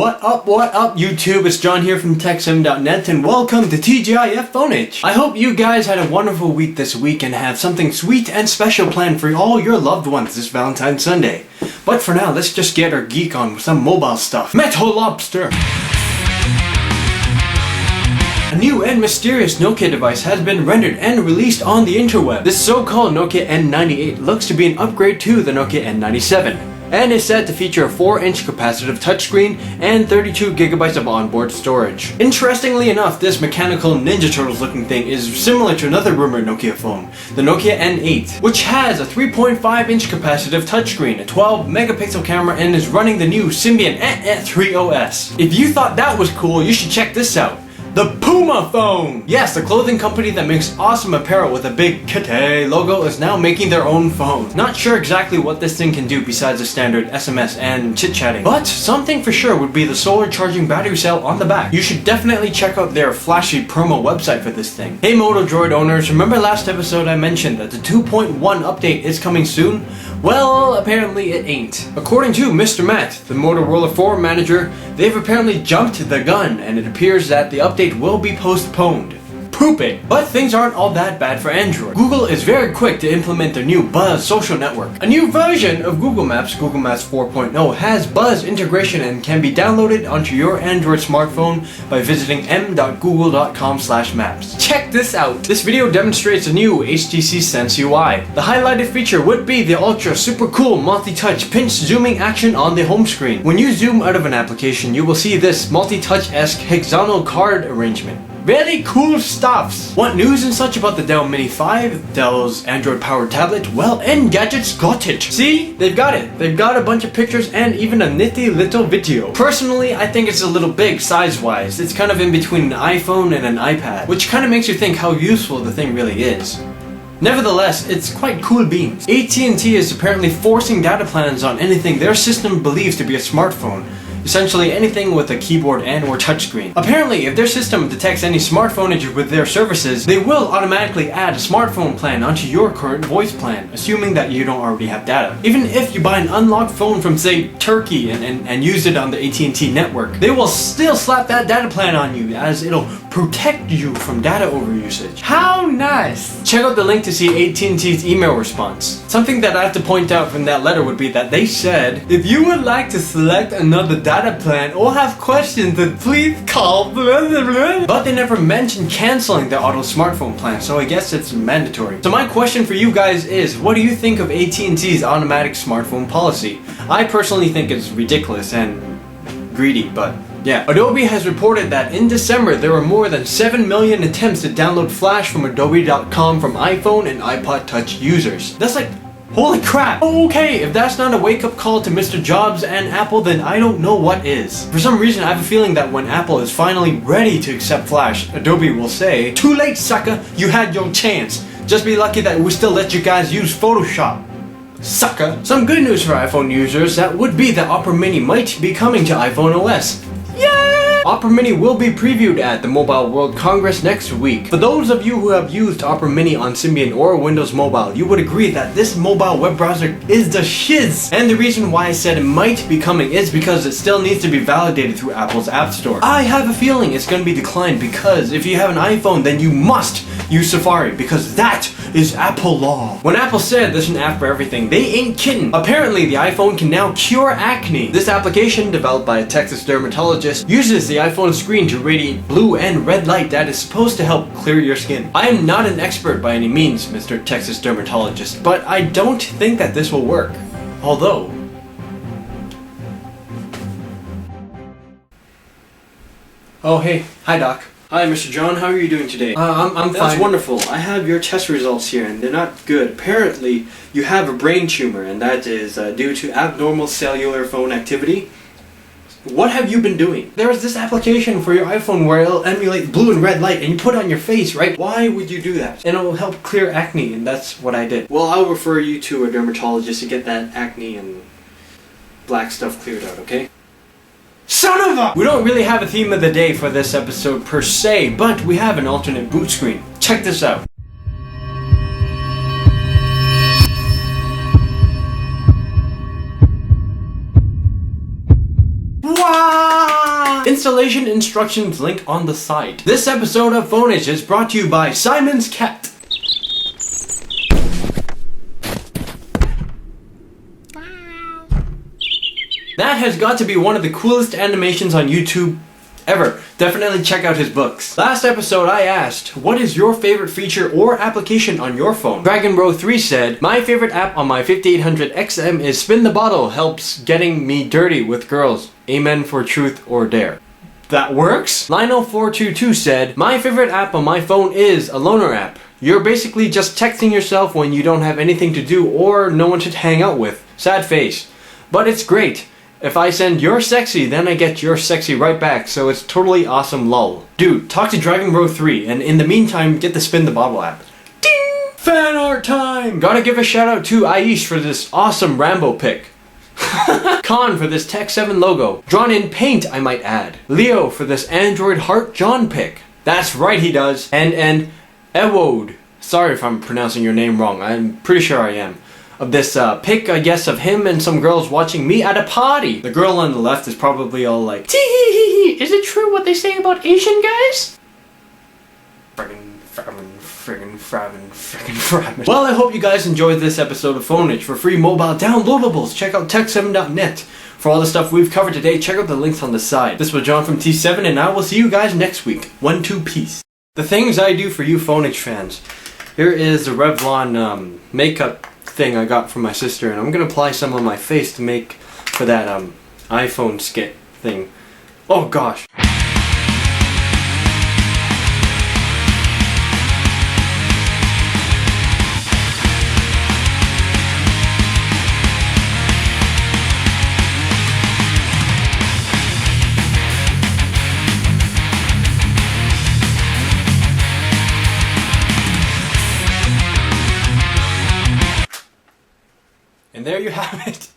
What up, YouTube? It's John here from tehkseven.net and welcome to TGIF Phonage. I hope you guys had a wonderful week this week and have something sweet and special planned for all your loved ones this Valentine's Sunday. But for now, let's just get our geek on with some mobile stuff. Metal Lobster! A new and mysterious Nokia device has been rendered and released on the interweb. This so-called Nokia N98 looks to be an upgrade to the Nokia N97. And is said to feature a 4-inch capacitive touchscreen and 32GB of onboard storage. Interestingly enough, this mechanical Ninja Turtles looking thing is similar to another rumored Nokia phone, the Nokia N8, which has a 3.5-inch capacitive touchscreen, a 12-megapixel camera, and is running the new Symbian 3 OS. If you thought that was cool, you should check this out. The Puma Phone! Yes, the clothing company that makes awesome apparel with a big kitty logo is now making their own phone. Not sure exactly what this thing can do besides the standard SMS and chit-chatting, but something for sure would be the solar charging battery cell on the back. You should definitely check out their flashy promo website for this thing. Hey Moto Droid owners, remember last episode I mentioned that the 2.1 update is coming soon? Well, apparently it ain't. According to Mr. Matt, the Motorola forum manager, they've apparently jumped the gun and it appears that the update will be postponed. Pooping. But things aren't all that bad for Android. Google is very quick to implement their new Buzz social network. A new version of Google Maps 4.0, has Buzz integration and can be downloaded onto your Android smartphone by visiting m.google.com/maps. Check this out. This video demonstrates a new Htc Sense Ui. The highlighted feature would be the ultra super cool multi-touch pinch zooming action on the home screen. When you zoom out of an application, you will see this multi-touch-esque hexagonal card arrangement. Very cool stuffs! Want news and such about the Dell Mini 5, Dell's Android-powered tablet? Well, Engadget's got it! See? They've got it. They've got a bunch of pictures and even a nifty little video. Personally, I think it's a little big size-wise. It's kind of in between an iPhone and an iPad, which kind of makes you think how useful the thing really is. Nevertheless, it's quite cool beans. AT&T is apparently forcing data plans on anything their system believes to be a smartphone. Essentially anything with a keyboard and or touchscreen. Apparently, if their system detects any smartphoneage with their services, they will automatically add a smartphone plan onto your current voice plan, assuming that you don't already have data. Even if you buy an unlocked phone from, say, Turkey and use it on the AT&T network, they will still slap that data plan on you, as it'll protect you from data overusage. How nice! Check out the link to see AT&T's email response. Something that I have to point out from that letter would be that they said, if you would like to select another data plan or have questions, then please call blah, blah, blah. But they never mentioned canceling the auto smartphone plan, so I guess it's mandatory. So my question for you guys is, what do you think of AT&T's automatic smartphone policy? I personally think it's ridiculous and greedy, but yeah. Adobe has reported that in December there were more than 7 million attempts to download Flash from adobe.com from iPhone and iPod Touch users. That's like, holy crap! Okay, if that's not a wake-up call to Mr. Jobs and Apple, then I don't know what is. For some reason, I have a feeling that when Apple is finally ready to accept Flash, Adobe will say, too late, sucker! You had your chance. Just be lucky that we still let you guys use Photoshop. Sucker! Some good news for iPhone users, that would be that Opera Mini might be coming to iPhone OS. Yay! Opera Mini will be previewed at the Mobile World Congress next week. For those of you who have used Opera Mini on Symbian or Windows Mobile, you would agree that this mobile web browser is the shiz! And the reason why I said it might be coming is because it still needs to be validated through Apple's App Store. I have a feeling it's going to be declined because if you have an iPhone, then you must use Safari, because that is Apple law. When Apple said there's an app for everything, they ain't kidding. Apparently, the iPhone can now cure acne. This application, developed by a Texas dermatologist, uses the iPhone screen to radiate blue and red light that is supposed to help clear your skin. I am not an expert by any means, Mr. Texas dermatologist, but I don't think that this will work. Although, oh hey, hi doc. Hi, Mr. John. How are you doing today? I'm fine. That's wonderful. I have your test results here, and they're not good. Apparently, you have a brain tumor, and that is due to abnormal cellular phone activity. What have you been doing? There is this application for your iPhone where it'll emulate blue and red light, and you put it on your face, right? Why would you do that? And it will help clear acne, and that's what I did. Well, I'll refer you to a dermatologist to get that acne and black stuff cleared out, okay? Son of a! We don't really have a theme of the day for this episode per se, but we have an alternate boot screen. Check this out. Wow! Installation instructions link on the side. This episode of Phoneage is brought to you by Simon's Cat. That has got to be one of the coolest animations on YouTube ever. Definitely check out his books. Last episode I asked, what is your favorite feature or application on your phone? DragonBro3 said, my favorite app on my 5800XM is Spin the Bottle, helps getting me dirty with girls. Amen for truth or dare. That works? Lionel422 said, my favorite app on my phone is a loner app. You're basically just texting yourself when you don't have anything to do or no one to hang out with. Sad face. But it's great. If I send you're sexy, then I get you're sexy right back, so it's totally awesome lol. Dude, talk to DragonBro3, and in the meantime, get the Spin the Bottle app. Ding! Fan art time! Gotta give a shout out to Aish for this awesome Rambo pic. Con for this tehkseven logo. Drawn in paint, I might add. Leo for this Android Heart John pic. That's right, he does. And Ewode. Sorry if I'm pronouncing your name wrong, I'm pretty sure I am. Of this pic, I guess, of him and some girls watching me at a party. The girl on the left is probably all like, tee-hee-hee-hee, is it true what they say about Asian guys? Friggin' Well, I hope you guys enjoyed this episode of Phoneage. For free mobile downloadables, check out tehkseven.net. For all the stuff we've covered today, check out the links on the side. This was John from T7, and I will see you guys next week. 1-2 peace. The things I do for you Phoneage fans. Here is the Revlon makeup thing I got from my sister, and I'm gonna apply some on my face to make for that iPhone skit thing. Oh gosh. And there you have it.